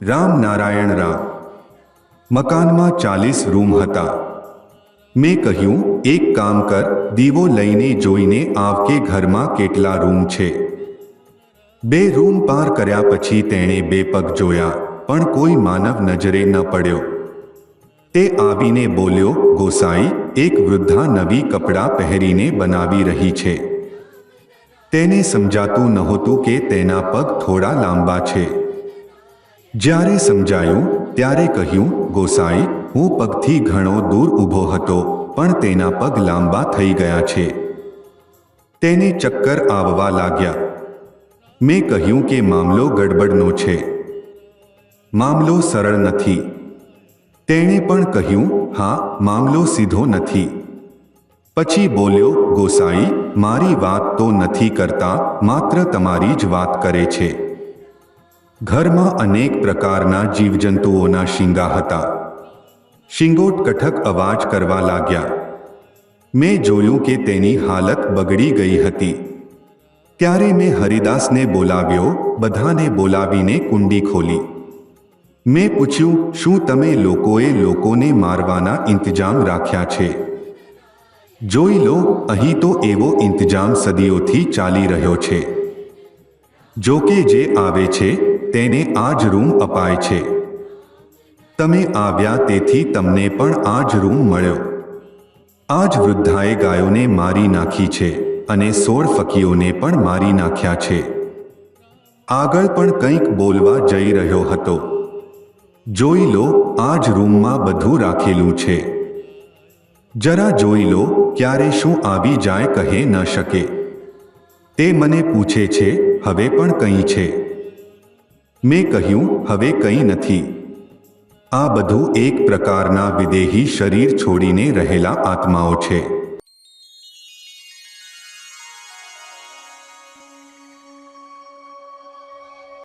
રામ નારાયણ રામ. મકાનમાં 40 રૂમ હતા. મેં કહ્યું, એક કામ કર, દીવો લઈને જોઈને આવ કે ઘરમાં કેટલા રૂમ છે. 2 રૂમ પાર કર્યા પછી તેણે 2 પગ જોયા, પણ કોઈ માનવ નજરે ન પડ્યો. તે આવીને બોલ્યો, ગોસાઈ, એક વૃદ્ધા નવી કપડાં પહેરીને બનાવી રહી છે. તેને સમજાતું નહોતું કે તેના પગ થોડા લાંબા છે. જ્યારે સમજાયું ત્યારે કહ્યું, ગોસાઈ, હું પગથી ઘણો દૂર ઊભો હતો, પણ તેના પગ લાંબા થઈ ગયા છે. તેને ચક્કર આવવા લાગ્યા. મેં કહ્યું કે મામલો ગડબડનો છે. મામલો સરળ નથી. તેણે પણ કહ્યું, હા, મામલો સીધો નથી. પછી બોલ્યો, ગોસાઈ, મારી વાત તો નથી કરતા, માત્ર તમારી જ વાત કરે છે. ઘરમાં અનેક પ્રકારના જીવજંતુઓના શીંગા હતા. શીંગોટ કઠક અવાજ કરવા લાગ્યા. મેં જોયું કે તેની હાલત બગડી ગઈ હતી. ત્યારે મેં હરિદાસને બોલાવ્યો, બધાને બોલાવીને કુંડી ખોલી. મેં પૂછ્યું, શું તમે લોકોએ લોકોને મારવાના ઇંતજામ રાખ્યા છે? જોઈ લો, અહીં તો એવો ઇંતજામ સદીઓથી ચાલી રહ્યો છે. જો કે જે આવે છે તેને આ જ રૂમ અપાય છે. તમે આવ્યા તેથી તમને પણ આ જ રૂમ મળ્યો. આ જ વૃદ્ધાએ ગાયોને મારી નાખી છે અને 16 ફકીઓને પણ મારી નાખ્યા છે. આગળ પણ કંઈક બોલવા જઈ રહ્યો હતો. જોઈ લો, આ જ રૂમમાં બધું રાખેલું છે. જરા જોઈ લો, ક્યારે શું આવી જાય કહે ન શકે. તે મને પૂછે છે, હવે પણ કંઈ છે? મેં કહ્યું, હવે કંઈ નથી. આ બધું એક પ્રકારના વિદેહી શરીર છોડીને રહેલા આત્માઓ છે.